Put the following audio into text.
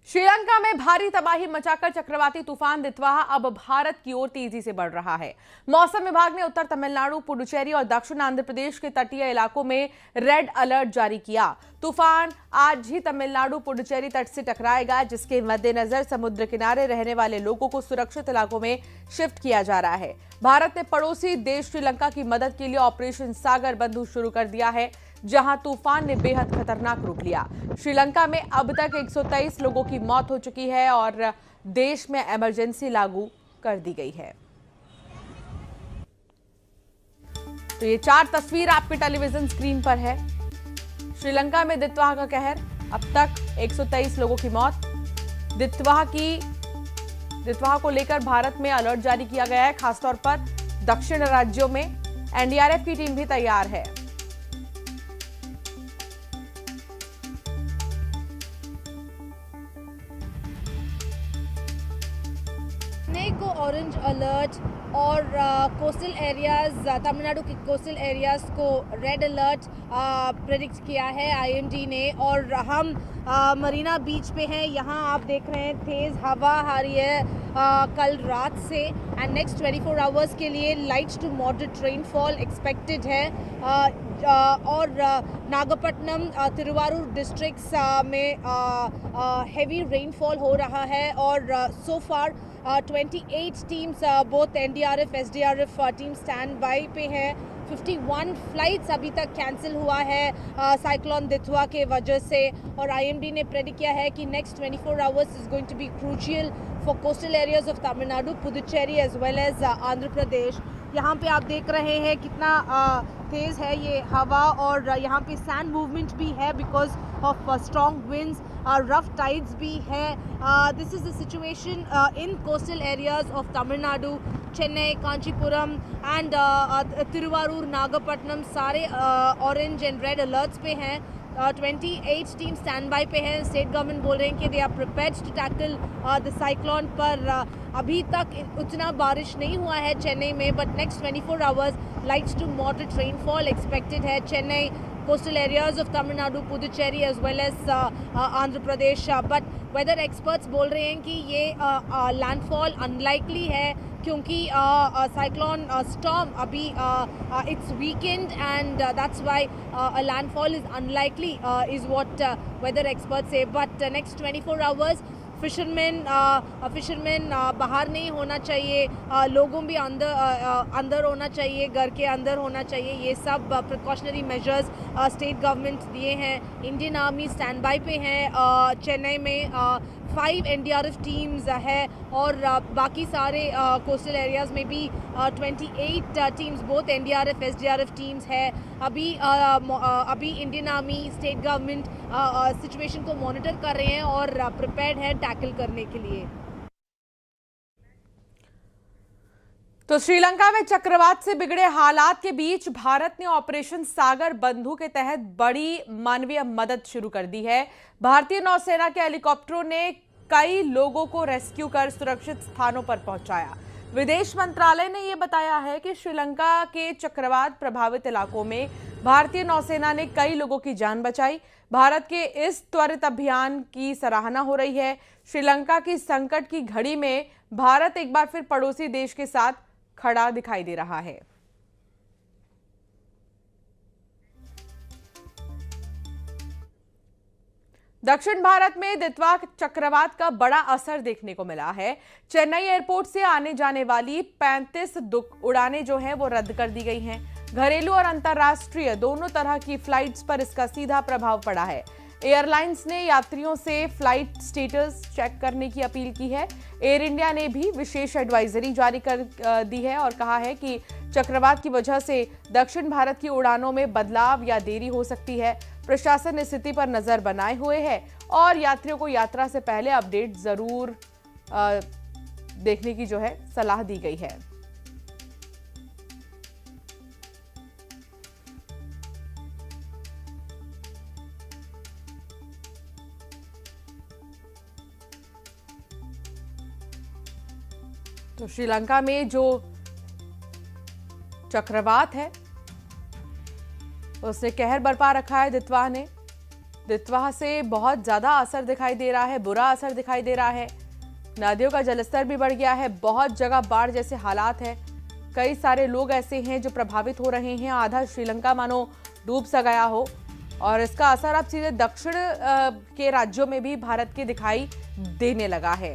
श्रीलंका में भारी तबाही मचाकर चक्रवाती तूफान दितवाहा अब भारत की ओर तेजी से बढ़ रहा है। मौसम विभाग ने उत्तर तमिलनाडु, पुडुचेरी और दक्षिण आंध्र प्रदेश के तटीय इलाकों में रेड अलर्ट जारी किया। तूफान आज ही तमिलनाडु पुडुचेरी तट से टकराएगा, जिसके मद्देनजर समुद्र किनारे रहने वाले लोगों को सुरक्षित इलाकों में शिफ्ट किया जा रहा है। भारत ने पड़ोसी देश श्रीलंका की मदद के लिए ऑपरेशन सागर बंधु शुरू कर दिया है, जहां तूफान ने बेहद खतरनाक रूप लिया। श्रीलंका में अब तक 123 लोगों की मौत हो चुकी है और देश में इमरजेंसी लागू कर दी गई है। तो ये 4 तस्वीर आपके टेलीविजन स्क्रीन पर है। श्रीलंका में दितवाहा का कहर, अब तक 123 लोगों की मौत। दितवाहा को लेकर भारत में अलर्ट जारी किया गया है। खासतौर पर दक्षिण राज्यों में एनडीआरएफ की टीम भी तैयार है। चेन्नई को ऑरेंज अलर्ट और कोस्टल एरियाज, तमिलनाडु के कोस्टल एरियाज को रेड अलर्ट प्रेडिक्ट किया है आईएमडी ने। और हम मरीना बीच पे हैं। यहाँ आप देख रहे हैं तेज़ हवा आ रही है कल रात से, एंड नेक्स्ट 24 आवर्स के लिए light to moderate rainfall expected है। और नागपट्टनम, तिरुवारूर डिस्ट्रिक्ट्स में हेवी रेनफॉल हो रहा है। और so far 28 teams, both NDRF SDRF team stand by पे हैं। 51 फ्लाइट्स अभी तक कैंसिल हुआ है साइक्लोन दितवा के वजह से। और आईएमडी ने प्रेडिक्ट किया है कि next 24 hours is going to be crucial for coastal areas of Tamil Nadu, Puducherry as well as Andhra Pradesh. यहाँ पे आप देख रहे हैं कितना तेज़ है ये हवा, और यहाँ पे सैंड मूवमेंट भी है because of strong winds, rough tides भी है। This is the situation in coastal areas of Tamil Nadu, Chennai, Kanchipuram and Thiruvarur, Nagapattinam सारे ऑरेंज एंड रेड अलर्ट्स पे हैं। 28 टीम स्टैंड बाई पे हैं। स्टेट गवर्नमेंट बोल रहे हैं कि they are prepared to tackle the cyclone. पर अभी तक उतना बारिश नहीं हुआ है चेन्नई में, but next 24 hours light to moderate rainfall expected है। Chennai, coastal areas of Tamil Nadu, Puducherry as well as Andhra Pradesh, but weather experts बोल रहे हैं कि ये landfall unlikely है, क्योंकि cyclone storm अभी it's weakened and that's why a landfall is unlikely is what weather experts say. But next 24 hours fisherman बाहर नहीं होना चाहिए, लोगों भी अंदर होना चाहिए, घर के अंदर होना चाहिए। ये सब प्रिकॉशनरी मेजर्स स्टेट गवर्नमेंट दिए हैं। इंडियन आर्मी स्टैंड बाई पे हैं। चेन्नई में 5 एनडीआरएफ टीम्स है और बाकी सारे कोस्टल एरियाज़ में भी 28 teams, both NDRF SDRF teams है। अभी Indian army, state government situation को मॉनिटर कर रहे हैं और प्रिपेयर्ड है टैकल करने के लिए। तो श्रीलंका में चक्रवात से बिगड़े हालात के बीच भारत ने ऑपरेशन सागर बंधु के तहत बड़ी मानवीय मदद शुरू कर दी है। भारतीय नौसेना के हेलीकॉप्टरों ने कई लोगों को रेस्क्यू कर सुरक्षित स्थानों पर पहुंचाया। विदेश मंत्रालय ने यह बताया है कि श्रीलंका के चक्रवात प्रभावित इलाकों में भारतीय नौसेना ने कई लोगों की जान बचाई। भारत के इस त्वरित अभियान की सराहना हो रही है। श्रीलंका की संकट की घड़ी में भारत एक बार फिर पड़ोसी देश के साथ खड़ा दिखाई दे रहा है। दक्षिण भारत में दितवा चक्रवात का बड़ा असर देखने को मिला है। चेन्नई एयरपोर्ट से आने जाने वाली 35 उड़ानें जो हैं वो रद्द कर दी गई हैं। घरेलू और अंतर्राष्ट्रीय दोनों तरह की फ्लाइट्स पर इसका सीधा प्रभाव पड़ा है। एयरलाइंस ने यात्रियों से फ्लाइट स्टेटस चेक करने की अपील की है। एयर इंडिया ने भी विशेष एडवाइजरी जारी कर दी है और कहा है कि चक्रवात की वजह से दक्षिण भारत की उड़ानों में बदलाव या देरी हो सकती है। प्रशासन इस स्थिति पर नजर बनाए हुए है और यात्रियों को यात्रा से पहले अपडेट जरूर देखने की जो है सलाह दी गई है। तो श्रीलंका में जो चक्रवात है उसने कहर बरपा रखा है दितवा ने। दितवा से बहुत ज्यादा असर दिखाई दे रहा है, बुरा असर दिखाई दे रहा है। नदियों का जलस्तर भी बढ़ गया है, बहुत जगह बाढ़ जैसे हालात है। कई सारे लोग ऐसे हैं जो प्रभावित हो रहे हैं, आधा श्रीलंका मानो डूब सा गया हो। और इसका असर अब सीधे दक्षिण के राज्यों में भी भारत के दिखाई देने लगा है।